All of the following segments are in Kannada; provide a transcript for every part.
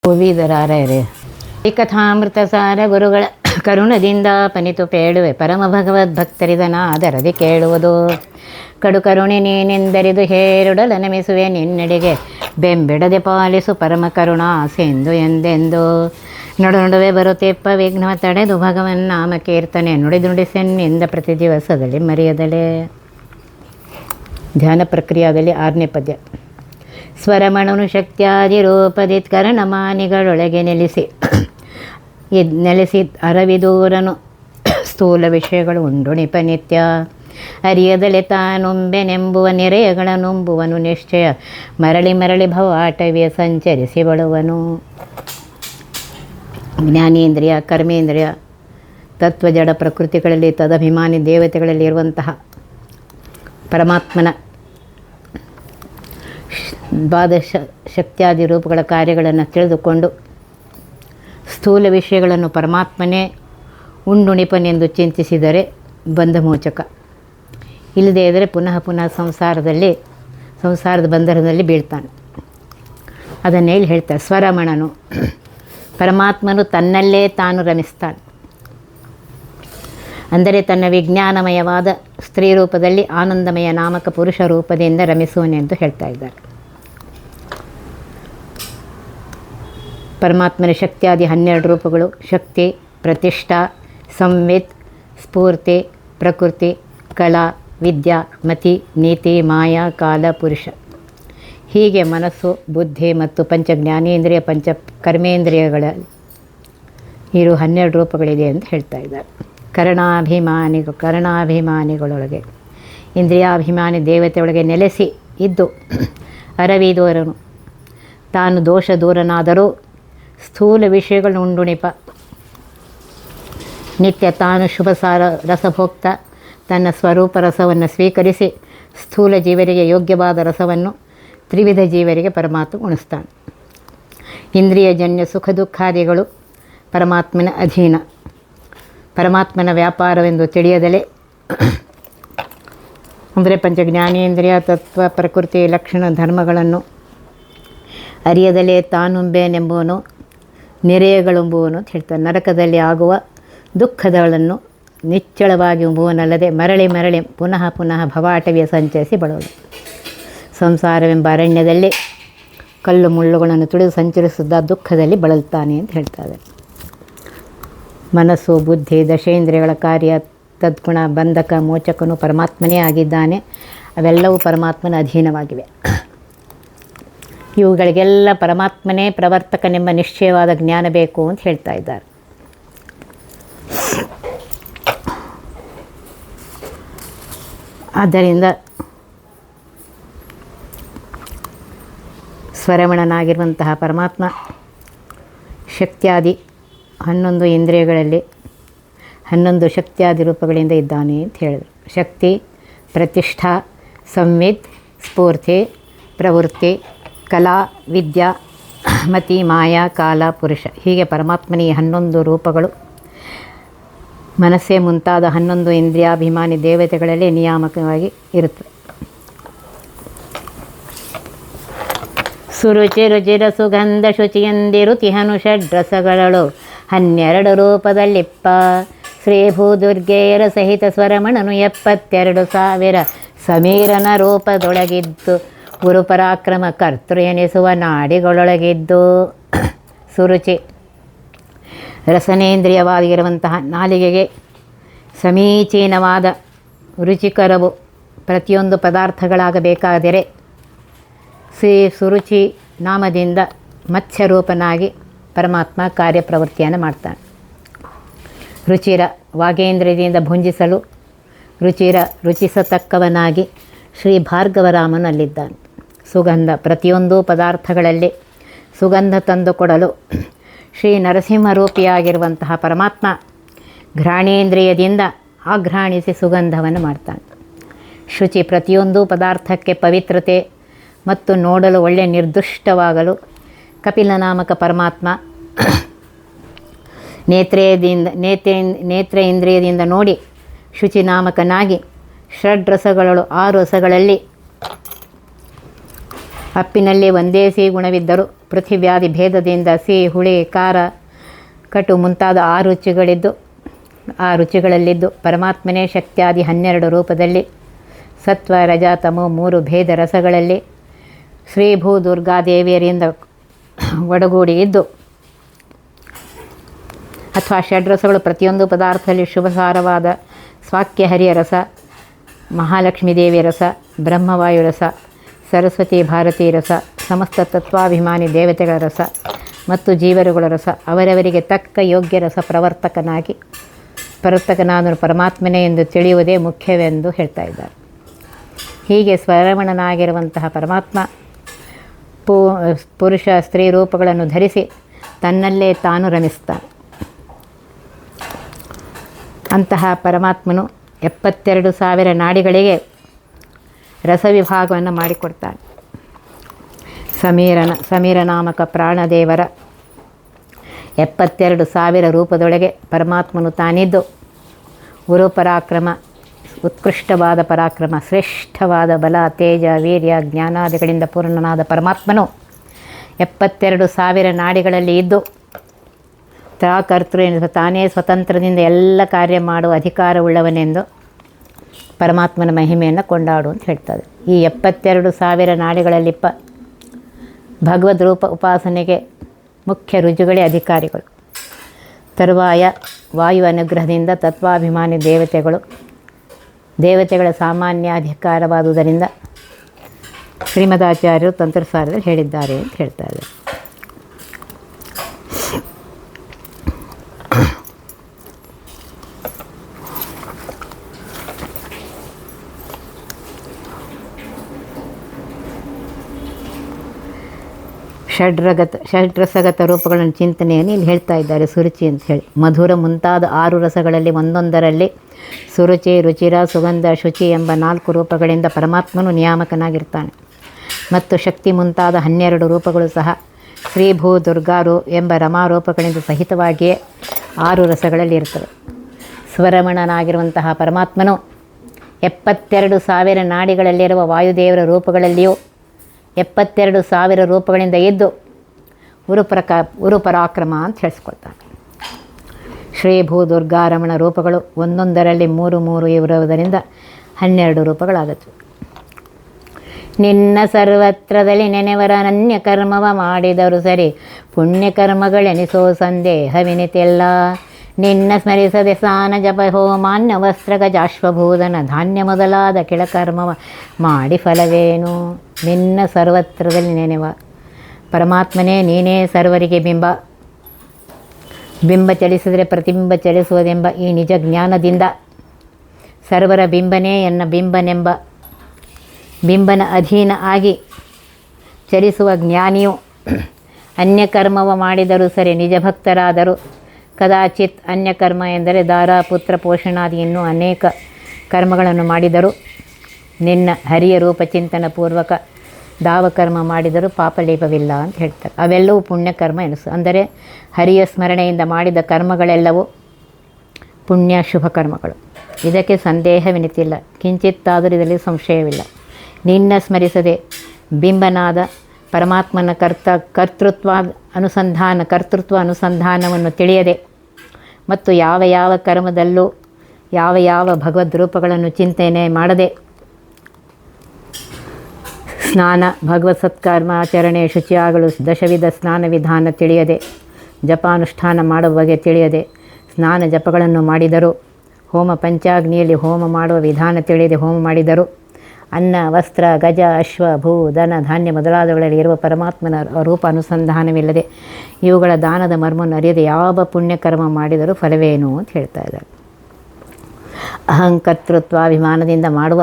ಹೂವಿದರಾರರೆ ಈ ಕಥಾಮೃತ ಸಾರ ಗುರುಗಳ ಕರುಣದಿಂದ ಪನಿತು ಪೇಳುವೆ ಪರಮ ಭಗವದ್ಭಕ್ತರಿದನಾದರದಿ ಕೇಳುವುದು ಕಡು ಕರುಣೆ ನೀನೆಂದರಿದು ಹೇರುಡಲ ನಮಿಸುವೆ ನಿನ್ನೆಡೆಗೆ ಬೆಂಬಿಡದೆ ಪಾಲಿಸು ಪರಮ ಕರುಣಾ ಸೆಂದು ಎಂದೆಂದು ನಡುವೆ ಬರುತ್ತೆಪ್ಪ ವಿಘ್ನವ ತಡೆದು ಭಗವನ್ ನಾಮ ಕೀರ್ತನೆ ನುಡಿಸೆನ್ನಿಂದ ಪ್ರತಿ ದಿವಸದಲ್ಲಿ ಮರೆಯದಲೇ. ಧ್ಯಾನ ಪ್ರಕ್ರಿಯಾದಲ್ಲಿ 6ನೇ ಪದ್ಯ. ಸ್ವರಮಣನು ಶಕ್ತ್ಯಾದಿ ರೂಪದಿತ್ಕರಣ ಮಾನಿಗಳೊಳಗೆ ನೆಲೆಸಿ ಅರವಿದೂರನು ಸ್ಥೂಲ ವಿಷಯಗಳು ಉಂಡುಣಿಪ ನಿತ್ಯ ಅರಿಯದಲೆ ತಾನುಂಬೆನೆಂಬುವ ನೆರೆಯಗಳ ನುಂಬುವನು ನಿಶ್ಚಯ ಮರಳಿ ಮರಳಿ ಭವಾಟವಿಯ ಸಂಚರಿಸಿ ಬಳುವನು. ಜ್ಞಾನೇಂದ್ರಿಯ ಕರ್ಮೇಂದ್ರಿಯ ತತ್ವಜಡ ಪ್ರಕೃತಿಗಳಲ್ಲಿ ತದಭಿಮಾನಿ ದೇವತೆಗಳಲ್ಲಿ ಇರುವಂತಹ ಪರಮಾತ್ಮನ ದ್ವಾದಶ ಶಕ್ತ್ಯಾದಿ ರೂಪಗಳ ಕಾರ್ಯಗಳನ್ನು ತಿಳಿದುಕೊಂಡು ಸ್ಥೂಲ ವಿಷಯಗಳನ್ನು ಪರಮಾತ್ಮನೇ ಉಂಡುಣಿಪನೆಂದು ಚಿಂತಿಸಿದರೆ ಬಂಧಮೋಚಕ, ಇಲ್ಲದೇ ಇದ್ದರೆ ಪುನಃ ಸಂಸಾರದ ಬಂಧನದಲ್ಲಿ ಬೀಳ್ತಾನೆ. ಅದನ್ನೇ ಇಲ್ಲಿ ಹೇಳ್ತಾರೆ. ಸ್ವರಮಣನು ಪರಮಾತ್ಮನು ತನ್ನಲ್ಲೇ ತಾನು ರಮಿಸ್ತಾನೆ. ಅಂದರೆ ತನ್ನ ವಿಜ್ಞಾನಮಯವಾದ ಸ್ತ್ರೀ ರೂಪದಲ್ಲಿ ಆನಂದಮಯ ನಾಮಕ ಪುರುಷ ರೂಪದಿಂದ ರಮಿಸುವನೆಂದು ಹೇಳ್ತಾ ಇದ್ದಾರೆ. ಪರಮಾತ್ಮನ ಶಕ್ತಿಯಾದಿ 12 ರೂಪಗಳು ಶಕ್ತಿ, ಪ್ರತಿಷ್ಠಾ, ಸಂವಿತ್, ಸ್ಫೂರ್ತಿ, ಪ್ರಕೃತಿ, ಕಲಾ, ವಿದ್ಯಾ, ಮತಿ, ನೀತಿ, ಮಾಯಾ, ಕಾಲ, ಪುರುಷ. ಹೀಗೆ ಮನಸ್ಸು, ಬುದ್ಧಿ ಮತ್ತು ಪಂಚ ಜ್ಞಾನೇಂದ್ರಿಯ ಪಂಚ ಕರ್ಮೇಂದ್ರಿಯಗಳ ಇರು 12 ರೂಪಗಳಿದೆ ಅಂತ ಹೇಳ್ತಾ ಇದ್ದಾರೆ. ಕರಣಾಭಿಮಾನಿಗಳೊಳಗೆ ಇಂದ್ರಿಯಾಭಿಮಾನಿ ದೇವತೆಯೊಳಗೆ ನೆಲೆಸಿ ಇದ್ದು ಅರವಿದೋರನು ತಾನು ದೋಷ ದೂರನಾದರೂ ಸ್ಥೂಲ ವಿಷಯಗಳನ್ನು ಉಂಡುಣಿಪ ನಿತ್ಯ ತಾನು ಶುಭಸಾರ ರಸಭೋಕ್ತ ತನ್ನ ಸ್ವರೂಪ ರಸವನ್ನು ಸ್ವೀಕರಿಸಿ ಸ್ಥೂಲ ಜೀವರಿಗೆ ಯೋಗ್ಯವಾದ ರಸವನ್ನು ತ್ರಿವಿಧ ಜೀವರಿಗೆ ಪರಮಾತ್ಮ ಉಣಿಸ್ತಾನೆ. ಇಂದ್ರಿಯಜನ್ಯ ಸುಖ ದುಃಖಾದಿಗಳು ಪರಮಾತ್ಮನ ಅಧೀನ. ಪರಮಾತ್ಮನ ವ್ಯಾಪಾರವೆಂದು ತಿಳಿಯದಲೇ ಅಂದರೆ ಪಂಚ ಜ್ಞಾನೇಂದ್ರಿಯ ತತ್ವ ಪ್ರಕೃತಿ ಲಕ್ಷಣ ಧರ್ಮಗಳನ್ನು ಅರಿಯದಲೇ ತಾನುಂಬೇನೆಂಬುವನು ನೆರೆಯಗಳೆಂಬುವನು ಅಂತ ಹೇಳ್ತಾರೆ. ನರಕದಲ್ಲಿ ಆಗುವ ದುಃಖಗಳನ್ನು ನಿಚ್ಚಳವಾಗಿ ಉಂಬುವನಲ್ಲದೆ ಮರಳಿ ಮರಳಿ ಪುನಃ ಭವಾಟವಿಯ ಸಂಚರಿಸಿ ಬಳುವುದು. ಸಂಸಾರವೆಂಬ ಅರಣ್ಯದಲ್ಲಿ ಕಲ್ಲು ಮುಳ್ಳುಗಳನ್ನು ತುಳಿದು ಸಂಚರಿಸಿದ ದುಃಖದಲ್ಲಿ ಬಳಲ್ತಾನೆ ಅಂತ ಹೇಳ್ತಾರೆ. ಮನಸ್ಸು, ಬುದ್ಧಿ, ದಶೇಂದ್ರಿಯಗಳ ಕಾರ್ಯ, ತದ್ಗುಣ, ಬಂಧಕ, ಮೋಚಕನು ಪರಮಾತ್ಮನೇ ಆಗಿದ್ದಾನೆ. ಅವೆಲ್ಲವೂ ಪರಮಾತ್ಮನ ಅಧೀನವಾಗಿವೆ. ಇವುಗಳಿಗೆಲ್ಲ ಪರಮಾತ್ಮನೇ ಪ್ರವರ್ತಕನೆಂಬ ನಿಶ್ಚಯವಾದ ಜ್ಞಾನ ಬೇಕು ಅಂತ ಹೇಳ್ತಾ ಇದ್ದಾರೆ. ಆದ್ದರಿಂದ ಸ್ವರಮಣನಾಗಿರುವಂತಹ ಪರಮಾತ್ಮ ಶಕ್ತ್ಯಾದಿ 11 ಇಂದ್ರಿಯಗಳಲ್ಲಿ 11 ಶಕ್ತ್ಯಾದಿ ರೂಪಗಳಿಂದ ಇದ್ದಾನೆ ಅಂತ ಹೇಳಿದರು. ಶಕ್ತಿ, ಪ್ರತಿಷ್ಠಾ, ಸಂವಿತ್, ಸ್ಫೂರ್ತಿ, ಪ್ರವೃತ್ತಿ, ಕಲಾ, ವಿದ್ಯಾ, ಮತಿ, ಮಾಯಾ, ಕಾಲ, ಪುರುಷ. ಹೀಗೆ ಪರಮಾತ್ಮನ ಈ 11 ರೂಪಗಳು ಮನಸ್ಸೇ ಮುಂತಾದ 11 ಇಂದ್ರಿಯಾಭಿಮಾನಿ ದೇವತೆಗಳಲ್ಲಿ ನಿಯಾಮಕವಾಗಿ ಇರುತ್ತವೆ. ಸುರುಚಿ ರುಚಿರ ಸುಗಂಧ ಶುಚಿಯಂದಿರುತಿಹನು ಷಡ್ರಸಗಳು 12 ರೂಪದಲ್ಲಿಪ್ಪ ಶ್ರೀ ಭೂದುರ್ಗೆಯರ ಸಹಿತ ಸ್ವರಮಣನು 72,000 ಸಮೀರನ ರೂಪದೊಳಗಿದ್ದು ಗುರುಪರಾಕ್ರಮ ಕರ್ತೃ ಎನಿಸುವ ನಾಡಿಗಳೊಳಗಿದ್ದು. ಸುರುಚಿ ರಸನೇಂದ್ರಿಯವಾಗಿರುವಂತಹ ನಾಲಿಗೆಗೆ ಸಮೀಚೀನವಾದ ರುಚಿಕರವು ಪ್ರತಿಯೊಂದು ಪದಾರ್ಥಗಳಾಗಬೇಕಾದರೆ ಸುರುಚಿ ನಾಮದಿಂದ ಮತ್ಸ್ಯರೂಪನಾಗಿ ಪರಮಾತ್ಮ ಕಾರ್ಯಪ್ರವೃತ್ತಿಯನ್ನು ಮಾಡ್ತಾನೆ. ರುಚಿರ ವಾಗೇಂದ್ರಿಯದಿಂದ ಭುಂಜಿಸಲು ರುಚಿಸತಕ್ಕವನಾಗಿ ಶ್ರೀ ಭಾರ್ಗವರಾಮನಲ್ಲಿದ್ದಾನೆ. ಸುಗಂಧ ಪ್ರತಿಯೊಂದು ಪದಾರ್ಥಗಳಲ್ಲಿ ಸುಗಂಧ ತಂದುಕೊಡಲು ಶ್ರೀ ನರಸಿಂಹರೂಪಿಯಾಗಿರುವಂತಹ ಪರಮಾತ್ಮ ಘ್ರಾಣೇಂದ್ರಿಯದಿಂದ ಆಘ್ರಾಣಿಸಿ ಸುಗಂಧವನ್ನು ಮಾಡ್ತಾನೆ. ಶುಚಿ ಪ್ರತಿಯೊಂದು ಪದಾರ್ಥಕ್ಕೆ ಪವಿತ್ರತೆ ಮತ್ತು ನೋಡಲು ಒಳ್ಳೆಯ ನಿರ್ದುಷ್ಟವಾಗಲು ಕಪಿಲನಾಮಕ ಪರಮಾತ್ಮ ನೇತ್ರ ಇಂದ್ರಿಯದಿಂದ ನೋಡಿ ಶುಚಿನಾಮಕನಾಗಿ ಷಡ್ರಸಗಳು 6 ರಸಗಳಲ್ಲಿ ಅಪ್ಪಿನಲ್ಲಿ ಒಂದೇ ಸಿಹಿ ಗುಣವಿದ್ದರೂ ಪೃಥಿವ್ಯಾದಿ ಭೇದದಿಂದ ಸಿಹಿ, ಹುಳಿ, ಖಾರ, ಕಟು ಮುಂತಾದ 6 ರುಚಿಗಳಿದ್ದು ಆ ರುಚಿಗಳಲ್ಲಿದ್ದು ಪರಮಾತ್ಮನೇ ಶಕ್ತ್ಯಾದಿ 12 ರೂಪದಲ್ಲಿ ಸತ್ವ, ರಜ, ತಮೋ 3 ಭೇದ ರಸಗಳಲ್ಲಿ ಶ್ರೀ ಭೂ ದುರ್ಗಾದೇವಿಯರಿಂದ ಒಡಗೂಡಿ ಇದ್ದು ಅಥವಾ ಷಡ್ರಸಗಳು ಪ್ರತಿಯೊಂದು ಪದಾರ್ಥದಲ್ಲಿ ಶುಭಸಾರವಾದ ಸ್ವಾಕ್ಯ ಹರಿಯ ರಸ, ಮಹಾಲಕ್ಷ್ಮೀ ದೇವಿಯ ರಸ, ಬ್ರಹ್ಮವಾಯು ರಸ, ಸರಸ್ವತಿ ಭಾರತೀ ರಸ, ಸಮಸ್ತ ತತ್ವಾಭಿಮಾನಿ ದೇವತೆಗಳ ರಸ ಮತ್ತು ಜೀವರುಗಳ ರಸ ಅವರವರಿಗೆ ತಕ್ಕ ಯೋಗ್ಯ ರಸ ಪ್ರವರ್ತಕನಾದನು ಪರಮಾತ್ಮನೇ ಎಂದು ತಿಳಿಯುವುದೇ ಮುಖ್ಯವೆಂದು ಹೇಳ್ತಾ ಇದ್ದಾರೆ. ಹೀಗೆ ಸ್ವರಮಣನಾಗಿರುವಂತಹ ಪರಮಾತ್ಮ ಪುರುಷ ಸ್ತ್ರೀ ರೂಪಗಳನ್ನು ಧರಿಸಿ ತನ್ನಲ್ಲೇ ತಾನು ರಮಿಸ್ತಾನೆ. ಅಂತಹ ಪರಮಾತ್ಮನು 72,000 ನಾಡಿಗಳಿಗೆ ರಸವಿಭಾಗವನ್ನು ಮಾಡಿಕೊಡ್ತಾನೆ. ಸಮೀರ ನಾಮಕ ಪ್ರಾಣದೇವರ 72,000 ರೂಪದೊಳಗೆ ಪರಮಾತ್ಮನು ತಾನಿದ್ದು ಗುರುಪರಾಕ್ರಮ, ಉತ್ಕೃಷ್ಟವಾದ ಪರಾಕ್ರಮ, ಶ್ರೇಷ್ಠವಾದ ಬಲ, ತೇಜ, ವೀರ್ಯ, ಜ್ಞಾನಾದಿಗಳಿಂದ ಪೂರ್ಣನಾದ ಪರಮಾತ್ಮನು 72,000 ನಾಡಿಗಳಲ್ಲಿ ಇದ್ದು ಕರ್ತೃ ತಾನೇ ಸ್ವತಂತ್ರದಿಂದ ಎಲ್ಲ ಕಾರ್ಯ ಮಾಡುವ ಅಧಿಕಾರವುಳ್ಳವನೆಂದು ಪರಮಾತ್ಮನ ಮಹಿಮೆಯನ್ನು ಕೊಂಡಾಡು ಅಂತ ಹೇಳ್ತದೆ. ಈ 72,000 ನಾಡಿಗಳಲ್ಲಿ ಭಗವದ್ ರೂಪ ಉಪಾಸನೆಗೆ ಮುಖ್ಯ ರುಜುಗಳೇ ಅಧಿಕಾರಿಗಳು. ತರುವಾಯ ವಾಯು ಅನುಗ್ರಹದಿಂದ ತತ್ವಾಭಿಮಾನಿ ದೇವತೆಗಳ ಸಾಮಾನ್ಯ ಅಧಿಕಾರವಾದುದರಿಂದ ಶ್ರೀಮದಾಚಾರ್ಯರು ತಂತ್ರಸಾರದಲ್ಲಿ ಹೇಳಿದ್ದಾರೆ ಅಂತ ಹೇಳ್ತಾರೆ. ಷಡ್ರಸಗತ ರೂಪಗಳನ್ನು ಚಿಂತನೆಯನ್ನು ಇಲ್ಲಿ ಹೇಳ್ತಾ ಇದ್ದಾರೆ. ಸುರುಚಿ ಅಂತ ಹೇಳಿ ಮಧುರ ಮುಂತಾದ 6 ರಸಗಳಲ್ಲಿ ಒಂದೊಂದರಲ್ಲಿ ಸುರುಚಿ, ರುಚಿರ, ಸುಗಂಧ, ಶುಚಿ ಎಂಬ 4 ರೂಪಗಳಿಂದ ಪರಮಾತ್ಮನು ನಿಯಾಮಕನಾಗಿರ್ತಾನೆ. ಮತ್ತು ಶಕ್ತಿ ಮುಂತಾದ 12 ರೂಪಗಳು ಸಹ ಶ್ರೀ ಭೂ ದುರ್ಗಾರು ಎಂಬ ರಮಾರೂಪಗಳಿಂದ ಸಹಿತವಾಗಿಯೇ 6 ರಸಗಳಲ್ಲಿ ಇರ್ತವೆ. ಸ್ವರಮಣನಾಗಿರುವಂತಹ ಪರಮಾತ್ಮನು 72,000 ನಾಡಿಗಳಲ್ಲಿರುವ ವಾಯುದೇವರ ರೂಪಗಳಲ್ಲಿಯೂ 72,000 ರೂಪಗಳಿಂದ ಇದ್ದು ಗುರುಪರಾಕ್ರಮ ಅಂತ ಹೇಳಿಸ್ಕೊಳ್ತಾನೆ. ಶ್ರೀ ಭೂ ದುರ್ಗಾರಮಣ ರೂಪಗಳು ಒಂದೊಂದರಲ್ಲಿ 3 ಇರುವುದರಿಂದ 12 ರೂಪಗಳಾಗುತ್ತವೆ. ನಿನ್ನ ಸರ್ವತ್ರದಲ್ಲಿ ನೆನೆವರ ಅನನ್ಯ ಕರ್ಮವ ಮಾಡಿದರು ಸರಿ, ಪುಣ್ಯಕರ್ಮಗಳೆನಿಸೋ ಸಂದೇಹವಿನಿತೆಲ್ಲ. ನಿನ್ನ ಸ್ಮರಿಸದೆ ಸ್ನಾನ ಜಪ ಹೋಮಾನ್ಯ ವಸ್ತ್ರ ಗಜಾಶ್ವಭೂಧನ ಧಾನ್ಯ ಮೊದಲಾದ ಕೆಳಕರ್ಮವ ಮಾಡಿ ಫಲವೇನು. ನಿನ್ನ ಸರ್ವತ್ರದಲ್ಲಿ ನೆನೆವ ಪರಮಾತ್ಮನೇ, ನೀನೇ ಸರ್ವರಿಗೆ ಬಿಂಬ ಚಲಿಸಿದರೆ ಪ್ರತಿಬಿಂಬ ಚಲಿಸುವುದೆಂಬ ಈ ನಿಜ ಜ್ಞಾನದಿಂದ ಸರ್ವರ ಬಿಂಬನೇ ಎನ್ನ ಬಿಂಬನೆಂಬ ಬಿಂಬನ ಅಧೀನ ಆಗಿ ಚಲಿಸುವ ಜ್ಞಾನಿಯು ಅನ್ಯಕರ್ಮವ ಮಾಡಿದರೂ ಸರಿ ನಿಜ ಭಕ್ತರಾದರೂ ಕದಾಚಿತ್ ಅನ್ಯಕರ್ಮ ಎಂದರೆ ದಾರ, ಪುತ್ರ ಪೋಷಣಾದಿ ಇನ್ನೂ ಅನೇಕ ಕರ್ಮಗಳನ್ನು ಮಾಡಿದರೂ ನಿನ್ನ ಹರಿಯ ರೂಪ ಚಿಂತನ ಪೂರ್ವಕ ದಾವಕರ್ಮ ಮಾಡಿದರೂ ಪಾಪಲೇಪವಿಲ್ಲ ಅಂತ ಹೇಳ್ತಾರೆ. ಅವೆಲ್ಲವೂ ಪುಣ್ಯಕರ್ಮ ಎನಿಸು. ಅಂದರೆ ಹರಿಯ ಸ್ಮರಣೆಯಿಂದ ಮಾಡಿದ ಕರ್ಮಗಳೆಲ್ಲವೂ ಪುಣ್ಯ ಶುಭ ಕರ್ಮಗಳು. ಇದಕ್ಕೆ ಸಂದೇಹವೆನಿತಿಲ್ಲ, ಕಿಂಚಿತ್ತಾದರೂ ಇದರಲ್ಲಿ ಸಂಶಯವಿಲ್ಲ. ನಿನ್ನ ಸ್ಮರಿಸದೆ ಬಿಂಬನಾದ ಪರಮಾತ್ಮನ ಕರ್ತೃತ್ವ ಅನುಸಂಧಾನವನ್ನು ತಿಳಿಯದೆ ಮತ್ತು ಯಾವ ಕರ್ಮದಲ್ಲೂ ಯಾವ ಭಗವದ್ ರೂಪಗಳನ್ನು ಚಿಂತನೆ ಮಾಡದೆ ಸ್ನಾನ, ಭಗವತ್ ಸತ್ಕರ್ಮಾಚರಣೆ, ಶುಚಿಯಾಗಲು ದಶವಿಧ ಸ್ನಾನ ವಿಧಾನ ತಿಳಿಯದೆ, ಜಪಾನುಷ್ಠಾನ ಮಾಡುವ ಬಗೆ ತಿಳಿಯದೆ ಸ್ನಾನ ಜಪಗಳನ್ನು ಮಾಡಿದರು, ಹೋಮ ಪಂಚಾಗ್ನಿಯಲ್ಲಿ ಹೋಮ ಮಾಡುವ ವಿಧಾನ ತಿಳಿಯದೆ ಹೋಮ ಮಾಡಿದರು, ಅನ್ನ, ವಸ್ತ್ರ, ಗಜ, ಅಶ್ವ, ಭೂ, ಧನ, ಧಾನ್ಯ ಮೊದಲಾದವುಗಳಲ್ಲಿ ಇರುವ ಪರಮಾತ್ಮನ ರೂಪ ಅನುಸಂಧಾನವಿಲ್ಲದೆ ಇವುಗಳ ದಾನದ ಮರ್ಮವನ್ನು ಅರಿಯದೆ ಯಾವ ಪುಣ್ಯಕರ್ಮ ಮಾಡಿದರೂ ಫಲವೇನು ಅಂತ ಹೇಳ್ತಾ ಇದ್ದಾರೆ. ಅಹಂಕರ್ತೃತ್ವಾಭಿಮಾನದಿಂದ ಮಾಡುವ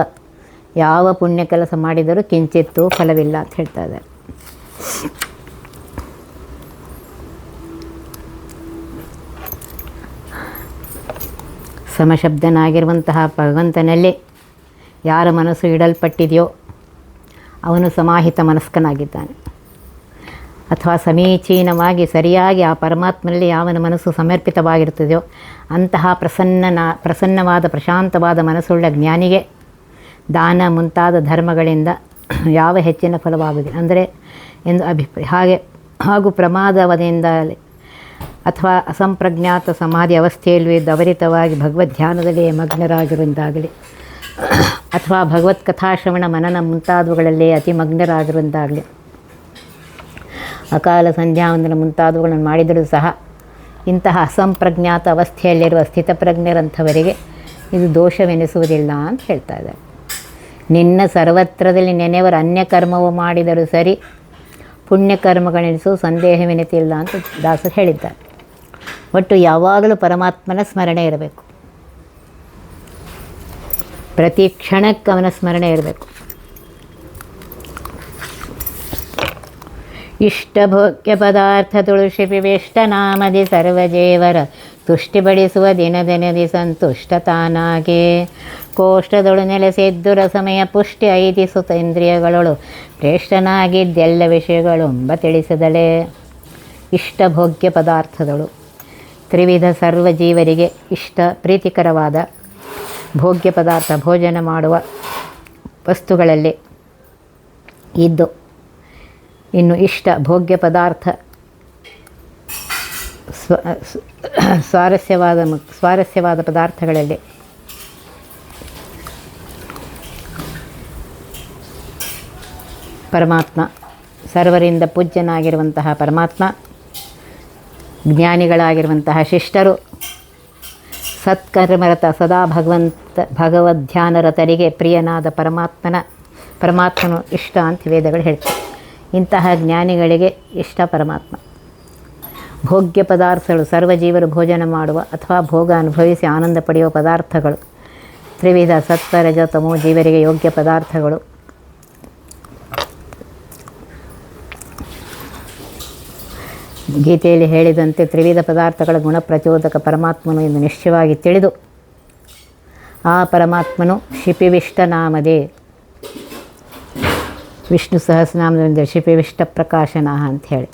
ಯಾವ ಪುಣ್ಯ ಕೆಲಸ ಮಾಡಿದರೂ ಕಿಂಚಿತ್ತೂ ಫಲವಿಲ್ಲ ಅಂತ ಹೇಳ್ತಾ ಇದ್ದಾರೆ. ಸಮಶಬ್ದನಾಗಿರುವಂತಹ ಭಗವಂತನಲ್ಲಿ ಯಾರ ಮನಸ್ಸು ಇಡಲ್ಪಟ್ಟಿದೆಯೋ ಅವನು ಸಮಾಹಿತ ಮನಸ್ಕನಾಗಿದ್ದಾನೆ. ಅಥವಾ ಸಮೀಚೀನವಾಗಿ ಸರಿಯಾಗಿ ಆ ಪರಮಾತ್ಮನಲ್ಲಿ ಯಾವನ ಮನಸ್ಸು ಸಮರ್ಪಿತವಾಗಿರುತ್ತದೆಯೋ ಅಂತಹ ಪ್ರಸನ್ನವಾದ ಪ್ರಶಾಂತವಾದ ಮನಸ್ಸುಳ್ಳ ಜ್ಞಾನಿಗೆ ದಾನ ಮುಂತಾದ ಧರ್ಮಗಳಿಂದ ಯಾವ ಹೆಚ್ಚಿನ ಫಲವಾಗುವುದಿಲ್ಲ ಅಂದರೆ ಎಂದು ಅಭಿಪ್ರಾಯ. ಹಾಗೂ ಪ್ರಮಾದವದಿಂದಲೇ ಅಥವಾ ಅಸಂಪ್ರಜ್ಞಾತ ಸಮಾಧಿ ಅವಸ್ಥೆಯಲ್ಲೂ ಇದ್ದು ಅವರಿತವಾಗಿ ಭಗವದ್ಧ್ಯಾನದಲ್ಲಿ ಮಗ್ನರಾಗಿರುವಂತಾಗಲಿ ಅಥವಾ ಭಗವತ್ ಕಥಾಶ್ರವಣ ಮನನ ಮುಂತಾದವುಗಳಲ್ಲೇ ಅತಿಮಗ್ನರಾಗಿರುವಂತಾಗಲಿ ಅಕಾಲ ಸಂಧ್ಯಾವಂದನ ಮುಂತಾದವುಗಳನ್ನು ಮಾಡಿದರೂ ಸಹ ಇಂತಹ ಅಸಂಪ್ರಜ್ಞಾತ ಅವಸ್ಥೆಯಲ್ಲಿರುವ ಸ್ಥಿತಪ್ರಜ್ಞರಂಥವರಿಗೆ ಇದು ದೋಷವೆನಿಸುವುದಿಲ್ಲ ಅಂತ ಹೇಳ್ತಾ ಇದ್ದಾರೆ. ನಿನ್ನ ಸರ್ವತ್ರದಲ್ಲಿ ನೆನೆವರು ಅನ್ಯಕರ್ಮವು ಮಾಡಿದರೂ ಸರಿ ಪುಣ್ಯಕರ್ಮಗಳೆನಿಸು ಸಂದೇಹವೆನಿತಿಲ್ಲ ಅಂತ ದಾಸರು ಹೇಳಿದ್ದಾರೆ. ಒಟ್ಟು ಯಾವಾಗಲೂ ಪರಮಾತ್ಮನ ಸ್ಮರಣೆ ಇರಬೇಕು, ಪ್ರತಿ ಕ್ಷಣಕ್ಕೆ ಅವನ ಸ್ಮರಣೆ ಇರಬೇಕು. ಇಷ್ಟಭೋಗ್ಯ ಪದಾರ್ಥ ತುಳಸಿ ವಿವೇಷ್ಟ ನಾಮದಿ ಸರ್ವಜೇವರ ತುಷ್ಟಿಪಡಿಸುವ ದಿನದಿನದಿ ಸಂತುಷ್ಟ ತಾನಾಗೆ ಕೋಷ್ಟದೊಳು ನೆಲೆಸಿದ್ದು ರಸಮಯ ಪುಷ್ಟಿ ಐತಿಸುತ್ತ ಇಂದ್ರಿಯಗಳೊಳು ಪ್ರೇಷ್ಠನಾಗಿದ್ದೆಲ್ಲ ವಿಷಯಗಳೆಂಬ ತಿಳಿಸದಲೇ. ಇಷ್ಟಭೋಗ್ಯ ಪದಾರ್ಥಗಳು ತ್ರಿವಿಧ ಸರ್ವಜೀವರಿಗೆ ಇಷ್ಟ ಪ್ರೀತಿಕರವಾದ ಭೋಗ್ಯ ಪದಾರ್ಥ ಭೋಜನ ಮಾಡುವ ವಸ್ತುಗಳಲ್ಲಿ ಇದ್ದು ಇನ್ನು ಭೋಗ್ಯ ಪದಾರ್ಥ ಸ್ವಾರಸ್ಯವಾದ ಪದಾರ್ಥಗಳಲ್ಲಿ ಪರಮಾತ್ಮ, ಸರ್ವರಿಂದ ಪೂಜ್ಯನಾಗಿರುವಂತಹ ಪರಮಾತ್ಮ, ಜ್ಞಾನಿಗಳಾಗಿರುವಂತಹ ಶಿಷ್ಟರು, ಸತ್ಕರ್ಮರತ ಸದಾ ಭಗವದ್ಧ್ಯಾನರತರಿಗೆ ಪ್ರಿಯನಾದ ಪರಮಾತ್ಮನು ಇಷ್ಟ ಅಂತ ವೇದಗಳು ಹೇಳ್ತಾರೆ. ಇಂತಹ ಜ್ಞಾನಿಗಳಿಗೆ ಇಷ್ಟ ಪರಮಾತ್ಮ. ಭೋಗ್ಯ ಪದಾರ್ಥಗಳು ಸರ್ವಜೀವರು ಭೋಜನ ಮಾಡುವ ಅಥವಾ ಭೋಗ ಅನುಭವಿಸಿ ಆನಂದ ಪಡೆಯುವ ಪದಾರ್ಥಗಳು ತ್ರಿವಿಧ ಸತ್ವ ರಜ ತಮೋ ಜೀವರಿಗೆ ಯೋಗ್ಯ ಪದಾರ್ಥಗಳು. ಗೀತೆಯಲ್ಲಿ ಹೇಳಿದಂತೆ ತ್ರಿವಿಧ ಪದಾರ್ಥಗಳ ಗುಣಪ್ರಚೋದಕ ಪರಮಾತ್ಮನು ಎಂದು ನಿಶ್ಚಯವಾಗಿ ತಿಳಿದು ಆ ಪರಮಾತ್ಮನು ಶಿಪಿವಿಷ್ಟ ನಾಮದೇ, ವಿಷ್ಣು ಸಹಸ್ರನಾಮದಿಂದ ಶಿಪಿವಿಷ್ಟ ಪ್ರಕಾಶನ ಅಂಥೇಳಿ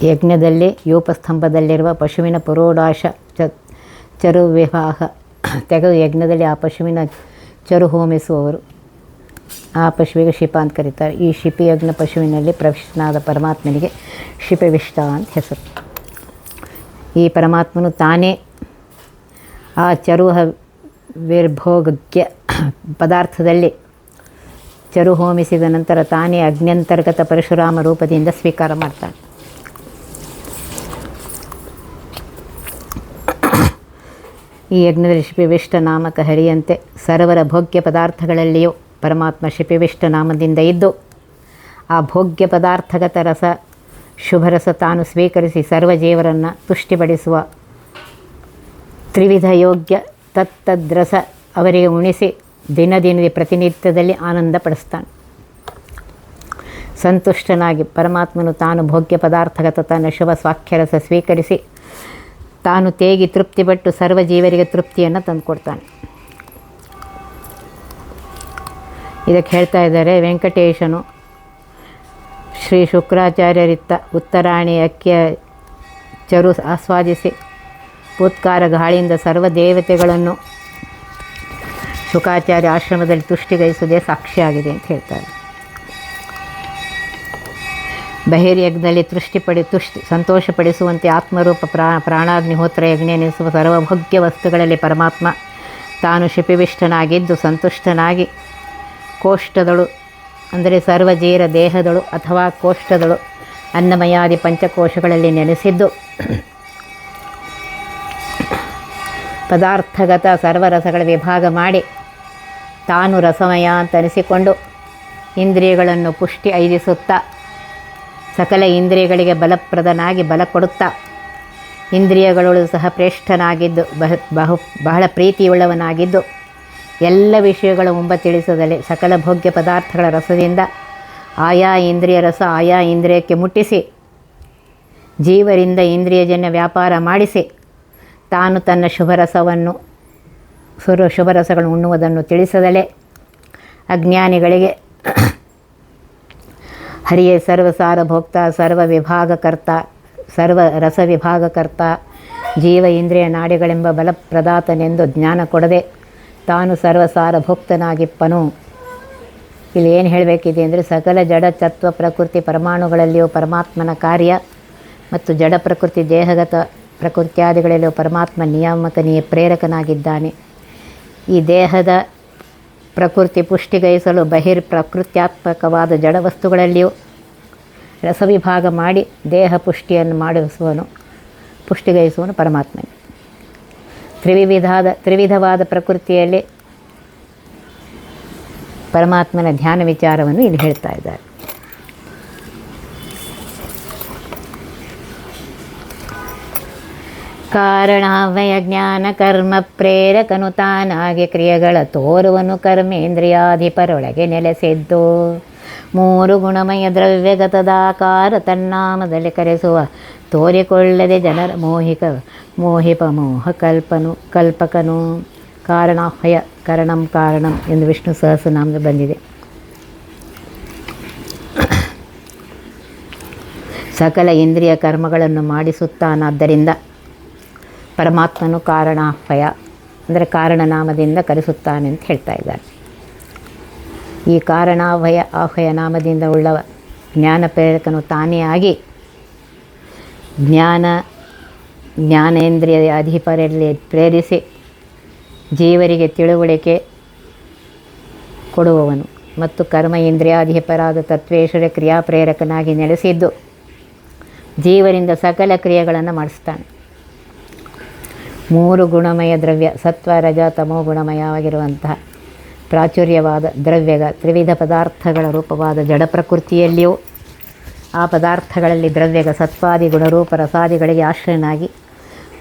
ಯಜ್ಞದಲ್ಲಿ ಯೂಪಸ್ತಂಭದಲ್ಲಿರುವ ಪಶುವಿನ ಪುರೋಡಾಶ ಚರು ವಿವಾಹ ತೆಗೆದು ಯಜ್ಞದಲ್ಲಿ ಆ ಪಶುವಿನ ಚರು ಹೋಮಿಸುವವರು ಆ ಪಶುವಿಗೆ ಶಿಪ ಅಂತ ಕರೀತಾರೆ. ಈ ಶಿಪಿಯಜ್ಞ ಪಶುವಿನಲ್ಲಿ ಪ್ರವಿಷ್ಟನಾದ ಪರಮಾತ್ಮನಿಗೆ ಶಿಪಿವಿಷ್ಟ ಅಂತ ಹೆಸರು. ಈ ಪರಮಾತ್ಮನು ತಾನೇ ಆ ಚರುಹ ವಿರ್ಭೋಗ್ಯ ಪದಾರ್ಥದಲ್ಲಿ ಚರು ಹೋಮಿಸಿದ ನಂತರ ತಾನೇ ಅಗ್ನ್ಯಂತರ್ಗತ ಪರಶುರಾಮ ರೂಪದಿಂದ ಸ್ವೀಕಾರ ಮಾಡ್ತಾನೆ. ಈ ಯಜ್ಞದಲ್ಲಿ ಶಿಪಿವಿಷ್ಟ ನಾಮಕ ಹರಿಯಂತೆ ಸರ್ವರ ಭೋಗ್ಯ ಪದಾರ್ಥಗಳಲ್ಲಿಯೂ ಪರಮಾತ್ಮ ಶಿಪಿವಿಷ್ಟ ನಾಮದಿಂದ ಇದ್ದು ಆ ಭೋಗ್ಯ ಪದಾರ್ಥಗತ ರಸ ಶುಭರಸ ತಾನು ಸ್ವೀಕರಿಸಿ ಸರ್ವಜೀವರನ್ನು ತುಷ್ಟಿಪಡಿಸುವ ತ್ರಿವಿಧ ಯೋಗ್ಯ ತತ್ತದ್ರಸ ಅವರಿಗೆ ಉಣಿಸಿ ದಿನದಿ ಪ್ರತಿನಿತ್ಯದಲ್ಲಿ ಆನಂದ ಪಡಿಸ್ತಾನೆ. ಸಂತುಷ್ಟನಾಗಿ ಪರಮಾತ್ಮನು ತಾನು ಭೋಗ್ಯ ಪದಾರ್ಥಗತ ತನ್ನ ಶುಭ ಸ್ವಾಖ್ಯರಸ ಸ್ವೀಕರಿಸಿ ತಾನು ತೇಗಿ ತೃಪ್ತಿಪಟ್ಟು ಸರ್ವಜೀವರಿಗೆ ತೃಪ್ತಿಯನ್ನು ತಂದುಕೊಡ್ತಾನೆ. ಇದಕ್ಕೆ ಹೇಳ್ತಾ ಇದ್ದಾರೆ, ವೆಂಕಟೇಶನು ಶ್ರೀ ಶುಕ್ರಾಚಾರ್ಯರಿತ್ತ ಉತ್ತರಾಣಿ ಅಕ್ಕಿಯ ಚರು ಆಸ್ವಾದಿಸಿ ಉತ್ಕಾರ ಗಾಳಿಯಿಂದ ಸರ್ವ ದೇವತೆಗಳನ್ನು ಶುಕಾಚಾರ್ಯ ಆಶ್ರಮದಲ್ಲಿ ತುಷ್ಟಿಗೈಸುವುದೇ ಸಾಕ್ಷಿಯಾಗಿದೆ ಅಂತ ಹೇಳ್ತಾರೆ. ಬಹಿರ್ಯಜ್ಞದಲ್ಲಿ ಸಂತೋಷಪಡಿಸುವಂತೆ ಆತ್ಮರೂಪ ಪ್ರಾಣಾಗ್ನಿಹೋತ್ರ ಯಜ್ಞ ಎನಿಸುವ ಸರ್ವಭೋಗ್ಯ ವಸ್ತುಗಳಲ್ಲಿ ಪರಮಾತ್ಮ ತಾನು ಶಿಪಿವಿಷ್ಟನಾಗಿದ್ದು ಸಂತುಷ್ಟನಾಗಿ ಕೋಷ್ಟದಳು ಅಂದರೆ ಸರ್ವಜೀರ ದೇಹದಳು ಅಥವಾ ಕೋಷ್ಟದಳು ಅನ್ನಮಯಾದಿ ಪಂಚಕೋಶಗಳಲ್ಲಿ ನೆನೆಸಿದ್ದು ಪದಾರ್ಥಗತ ಸರ್ವರಸಗಳ ವಿಭಾಗ ಮಾಡಿ ತಾನು ರಸಮಯ ಅಂತ ಅನಿಸಿಕೊಂಡು ಇಂದ್ರಿಯಗಳನ್ನು ಪುಷ್ಟಿ ಐದಿಸುತ್ತಾ ಸಕಲ ಇಂದ್ರಿಯಗಳಿಗೆ ಬಲಪ್ರದನಾಗಿ ಬಲ ಕೊಡುತ್ತಾ ಇಂದ್ರಿಯಗಳೊಳು ಸಹ ಪ್ರೇಷ್ಠನಾಗಿದ್ದು ಬಹಳ ಪ್ರೀತಿಯುಳ್ಳವನಾಗಿದ್ದು ಎಲ್ಲ ವಿಷಯಗಳ ಮುಂಬ ತಿಳಿಸದಲೆ ಸಕಲ ಭೋಗ್ಯ ಪದಾರ್ಥಗಳ ರಸದಿಂದ ಆಯಾ ಇಂದ್ರಿಯ ರಸ ಆಯಾ ಇಂದ್ರಿಯಕ್ಕೆ ಮುಟ್ಟಿಸಿ ಜೀವರಿಂದ ಇಂದ್ರಿಯಜನ್ಯ ವ್ಯಾಪಾರ ಮಾಡಿಸಿ ತಾನು ತನ್ನ ಶುಭರಸಗಳನ್ನು ಉಣ್ಣುವುದನ್ನು ತಿಳಿಸದಲೇ ಅಜ್ಞಾನಿಗಳಿಗೆ ಹರಿಯೇ ಸರ್ವಸಾರ ಭೋಕ್ತ ಸರ್ವ ರಸ ವಿಭಾಗಕರ್ತ ಜೀವ ಇಂದ್ರಿಯ ನಾಡಿಗಳೆಂಬ ಬಲಪ್ರದಾತನೆಂದು ಜ್ಞಾನ ಕೊಡದೆ ತಾನು ಸರ್ವಸಾರ ಭೋಕ್ತನಾಗಿಪ್ಪನು ಇಲ್ಲಿ ಏನು ಹೇಳಬೇಕಿದೆ ಅಂದರೆ ಸಕಲ ಜಡ ತತ್ವ ಪ್ರಕೃತಿ ಪರಮಾಣುಗಳಲ್ಲಿಯೂ ಪರಮಾತ್ಮನ ಕಾರ್ಯ ಮತ್ತು ಜಡ ಪ್ರಕೃತಿ ದೇಹಗತ ಪ್ರಕೃತ್ಯಾದಿಗಳಲ್ಲಿಯೂ ಪರಮಾತ್ಮ ನಿಯಾಮಕನೀಯ ಪ್ರೇರಕನಾಗಿದ್ದಾನೆ. ಈ ದೇಹದ ಪ್ರಕೃತಿ ಪುಷ್ಟಿಗೈಸಲು ಪ್ರಕೃತ್ಯಾತ್ಮಕವಾದ ಜಡ ವಸ್ತುಗಳಲ್ಲಿಯೂ ರಸವಿಭಾಗ ಮಾಡಿ ದೇಹ ಪುಷ್ಟಿಯನ್ನು ಪುಷ್ಟಿಗೈಸುವನು ಪರಮಾತ್ಮನೇ. ತ್ರಿವಿಧವಾದ ಪ್ರಕೃತಿಯಲ್ಲಿ ಪರಮಾತ್ಮನ ಧ್ಯಾನ ವಿಚಾರವನ್ನು ಇಲ್ಲಿ ಹೇಳ್ತಾ ಇದ್ದಾರೆ. ಕಾರಣಾವಯ ಜ್ಞಾನ ಕರ್ಮ ಪ್ರೇರಕನು ತಾನಾಗಿ ಕ್ರಿಯೆಗಳ ತೋರುವನು ಕರ್ಮೇಂದ್ರಿಯಾಧಿಪರೊಳಗೆ ನೆಲೆಸಿದ್ದು ಮೂರು ಗುಣಮಯ ದ್ರವ್ಯಗತದಾಕಾರ ತನ್ನಾಮದಲ್ಲಿ ಕರೆಸುವ ತೋರಿಕೊಳ್ಳದೆ ಜನರ ಮೋಹಿಪ ಮೋಹ ಕಲ್ಪಕನು. ಕಾರಣಾಹ್ವಯ ಕಾರಣಂ ಎಂದು ವಿಷ್ಣು ಸಹಸ್ರನಾಮದಲ್ಲಿ ಬಂದಿದೆ. ಸಕಲ ಇಂದ್ರಿಯ ಕರ್ಮಗಳನ್ನು ಮಾಡಿಸುತ್ತಾನಾದ್ದರಿಂದ ಪರಮಾತ್ಮನು ಕಾರಣಾಹ್ವಯ ಅಂದರೆ ಕಾರಣನಾಮದಿಂದ ಕರೆಸುತ್ತಾನೆ ಅಂತ ಹೇಳ್ತಾ ಇದ್ದಾರೆ. ಈ ಆಹ್ವಯ ನಾಮದಿಂದ ಉಳ್ಳವ ಜ್ಞಾನ ಪ್ರೇರಕನು ತಾನೇ ಆಗಿ ಜ್ಞಾನೇಂದ್ರಿಯ ಅಧಿಪರಲ್ಲಿ ಪ್ರೇರಿಸಿ ಜೀವರಿಗೆ ತಿಳುವಳಿಕೆ ಕೊಡುವವನು ಮತ್ತು ಕರ್ಮ ಇಂದ್ರಿಯಾಧಿಪರಾದ ತತ್ವೇಶ್ವರ ಕ್ರಿಯಾಪ್ರೇರಕನಾಗಿ ನೆಲೆಸಿದ್ದು ಜೀವರಿಂದ ಸಕಲ ಕ್ರಿಯೆಗಳನ್ನು ಮಾಡಿಸ್ತಾನೆ. ಮೂರು ಗುಣಮಯ ದ್ರವ್ಯ ಸತ್ವ ರಜ ತಮೋ ಗುಣಮಯವಾಗಿರುವಂತಹ ಪ್ರಾಚುರ್ಯವಾದ ತ್ರಿವಿಧ ಪದಾರ್ಥಗಳ ರೂಪವಾದ ಜಡ ಪ್ರಕೃತಿಯಲ್ಲಿಯೂ ಆ ಪದಾರ್ಥಗಳಲ್ಲಿ ದ್ರವ್ಯಗ ಸತ್ವಾದಿ ಗುಣರೂಪ ರಸಾದಿಗಳಿಗೆ ಆಶ್ರಯನಾಗಿ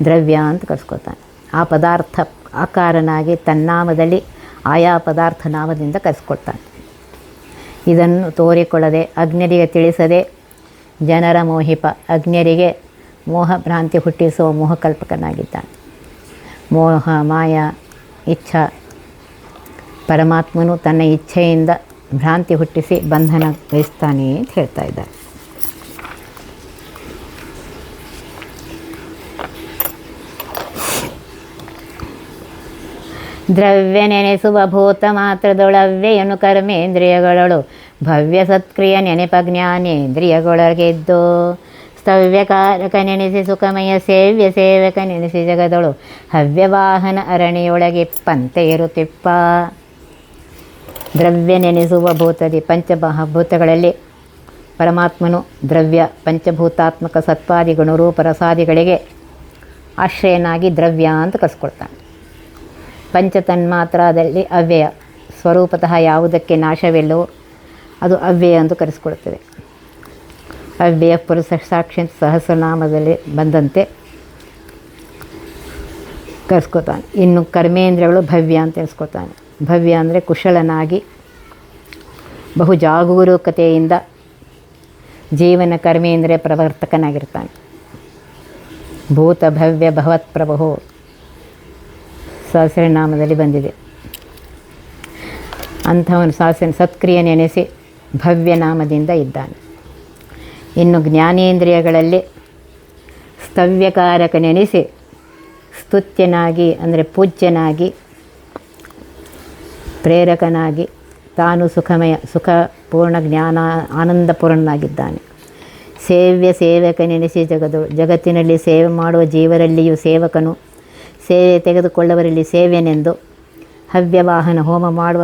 ದ್ರವ್ಯ ಅಂತ ಕರೆಸ್ಕೊತಾನೆ. ಆ ಪದಾರ್ಥ ಆಕಾರನಾಗಿ ತನ್ನಾಮದಲ್ಲಿ ಆಯಾ ಪದಾರ್ಥ ನಾಮದಿಂದ ಕರೆಸ್ಕೊಳ್ತಾನೆ. ಇದನ್ನು ತೋರಿಕೊಳ್ಳದೆ ಅಜ್ಞರಿಗೆ ತಿಳಿಸದೆ ಜನರ ಅಜ್ಞರಿಗೆ ಮೋಹ ಭ್ರಾಂತಿ ಹುಟ್ಟಿಸುವ ಮೋಹಕಲ್ಪಕನಾಗಿದ್ದಾನೆ. ಮೋಹ ಮಾಯಾ ಇಚ್ಛಾ ಪರಮಾತ್ಮನು ತನ್ನ ಇಚ್ಛೆಯಿಂದ ಭ್ರಾಂತಿ ಹುಟ್ಟಿಸಿ ಬಂಧನ ವಹಿಸ್ತಾನೆ ಅಂತ ಹೇಳ್ತಾ ಇದ್ದಾರೆ. ದ್ರವ್ಯ ನೆನೆಸುವ ಭೂತ ಮಾತ್ರದೊಳವ್ಯೆಯನ್ನು ಕರ್ಮೇಂದ್ರಿಯಗಳಳು ಭವ್ಯ ಸತ್ಕ್ರಿಯ ನೆನೆಪ ಜ್ಞಾನೇಂದ್ರಿಯಗೊಳಗೆದ್ದು ಸ್ತವ್ಯಕಾರಕ ನೆನೆಸಿ ಸುಖಮಯ ಸೇವ್ಯ ಸೇವಕ ನೆನೆಸಿ ಜಗದಳು ಹವ್ಯವಾಹನ ಅರಣಿಯೊಳಗೆ ಪಂತೆ ಇರುತ್ತಿಪ್ಪ. ದ್ರವ್ಯ ನೆನೆಸುವ ಭೂತದಿ ಪಂಚಮಹಾಭೂತಗಳಲ್ಲಿ ಪರಮಾತ್ಮನು ದ್ರವ್ಯ ಪಂಚಭೂತಾತ್ಮಕ ಸತ್ವಾದಿ ಗುಣರೂಪ ರಸಾದಿಗಳಿಗೆ ಆಶ್ರಯನಾಗಿ ದ್ರವ್ಯ ಅಂತ ಕರೆಸ್ಕೊಳ್ತಾನೆ. ಪಂಚತನ್ಮಾತ್ರದಲ್ಲಿ ಅವ್ಯಯ ಸ್ವರೂಪತಃ ಯಾವುದಕ್ಕೆ ನಾಶವಿಲ್ಲವೋ ಅದು ಅವ್ಯಯ ಎಂದು ಕರೆಸಿಕೊಡುತ್ತದೆ. ಅವ್ಯಯ ಪುರುಷ ಸಾಕ್ಷಿ ಸಹಸ್ರನಾಮದಲ್ಲಿ ಬಂದಂತೆ ಕರೆಸ್ಕೊತಾನೆ. ಇನ್ನು ಕರ್ಮೇಂದ್ರಿಯಗಳು ಭವ್ಯ ಅಂತ ಎನಿಸ್ಕೊತಾನೆ. ಭವ್ಯ ಅಂದರೆ ಕುಶಲನಾಗಿ ಬಹು ಜಾಗರೂಕತೆಯಿಂದ ಜೀವನ ಕರ್ಮೇಂದ್ರಿಯ ಪ್ರವರ್ತಕನಾಗಿರ್ತಾನೆ. ಭೂತ ಭವ್ಯ ಭವತ್ ಪ್ರಭು ಸಹಸ್ರನಾಮದಲ್ಲಿ ಬಂದಿದೆ. ಅಂಥವನು ಸತ್ಕ್ರಿಯ ನೆನೆಸಿ ಭವ್ಯ ನಾಮದಿಂದ ಇದ್ದಾನೆ. ಇನ್ನು ಜ್ಞಾನೇಂದ್ರಿಯಗಳಲ್ಲಿ ಸ್ತವ್ಯಕಾರಕ ನೆನೆಸಿ ಸ್ತುತ್ಯನಾಗಿ ಅಂದರೆ ಪೂಜ್ಯನಾಗಿ ಪ್ರೇರಕನಾಗಿ ತಾನು ಸುಖಪೂರ್ಣ ಜ್ಞಾನ ಆನಂದಪೂರ್ಣನಾಗಿದ್ದಾನೆ. ಸೇವ್ಯ ಸೇವಕ ನೆನೆಸಿ ಜಗತ್ತಿನಲ್ಲಿ ಸೇವೆ ಮಾಡುವ ಜೀವರಲ್ಲಿಯೂ ಸೇವಕನು, ಸೇವೆ ತೆಗೆದುಕೊಳ್ಳುವರಲ್ಲಿ ಸೇವ್ಯನೆಂದು ಹವ್ಯವಾಹನ ಹೋಮ ಮಾಡುವ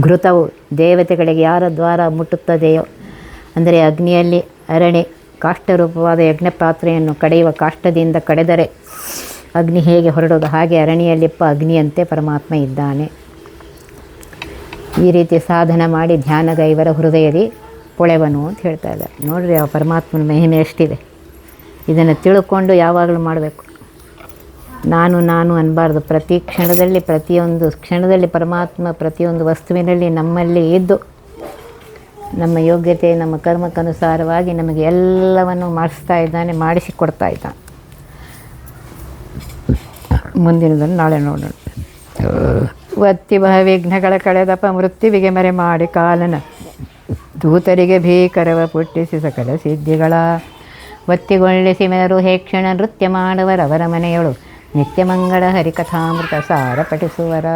ಘೃತವು ದೇವತೆಗಳಿಗೆ ಯಾರ ದ್ವಾರ ಮುಟ್ಟುತ್ತದೆಯೋ ಅಂದರೆ ಅಗ್ನಿಯಲ್ಲಿ ಅರಣಿ ಕಾಷ್ಟರೂಪವಾದ ಯಜ್ಞ ಪಾತ್ರೆಯನ್ನು ಕಡೆಯುವ ಕಾಷ್ಟದಿಂದ ಕಡೆದರೆ ಅಗ್ನಿ ಹೇಗೆ ಹೊರಡೋದು ಹಾಗೆ ಅರಣಿಯಲ್ಲಿಪ್ಪ ಅಗ್ನಿಯಂತೆ ಪರಮಾತ್ಮ ಇದ್ದಾನೆ. ಈ ರೀತಿ ಸಾಧನ ಮಾಡಿ ಧ್ಯಾನಗೈವರ ಹೃದಯದಿ ಪೊಳೆವನು ಅಂತ ಹೇಳ್ತಾ ಇದ್ದಾರೆ. ನೋಡಿರಿ ಆ ಪರಮಾತ್ಮನ ಮಹಿಮೆ ಎಷ್ಟಿದೆ. ಇದನ್ನು ತಿಳ್ಕೊಂಡು ಯಾವಾಗಲೂ ಮಾಡಬೇಕು. ನಾನು ಅನ್ನಬಾರ್ದು. ಪ್ರತಿ ಕ್ಷಣದಲ್ಲಿ ಪ್ರತಿಯೊಂದು ಕ್ಷಣದಲ್ಲಿ ಪರಮಾತ್ಮ ಪ್ರತಿಯೊಂದು ವಸ್ತುವಿನಲ್ಲಿ ನಮ್ಮಲ್ಲಿ ಇದ್ದು ನಮ್ಮ ಯೋಗ್ಯತೆ ನಮ್ಮ ಕರ್ಮಕ್ಕನುಸಾರವಾಗಿ ನಮಗೆ ಎಲ್ಲವನ್ನು ಮಾಡಿಸ್ತಾ ಇದ್ದಾನೆ, ಮಾಡಿಸಿಕೊಡ್ತಾ ಇದ್ದಾನೆ. ಮುಂದಿನದನ್ನು ನಾಳೆ ನೋಡೋಣ. ಒತ್ತಿ ವಿಘ್ನಗಳ ಕಳೆದಪ ಮೃತ್ಯುವಿಗೆ ಮರೆ ಮಾಡಿ ಕಾಲನ ದೂತರಿಗೆ ಭೀಕರವ ಪುಟ್ಟಿಸಿ ಸಕಲ ಸಿದ್ಧಿಗಳ ಒತ್ತಿಗೊಳ್ಳಿಸಿ ಮೆದರು ಹೇಕ್ಷಣ ನೃತ್ಯ ಮಾಡುವರವರ ಮನೆಯಳು ನಿತ್ಯಮಂಗಳ ಹರಿಕಥಾಮೃತ ಸಾರ ಪಠಿಸುವರ.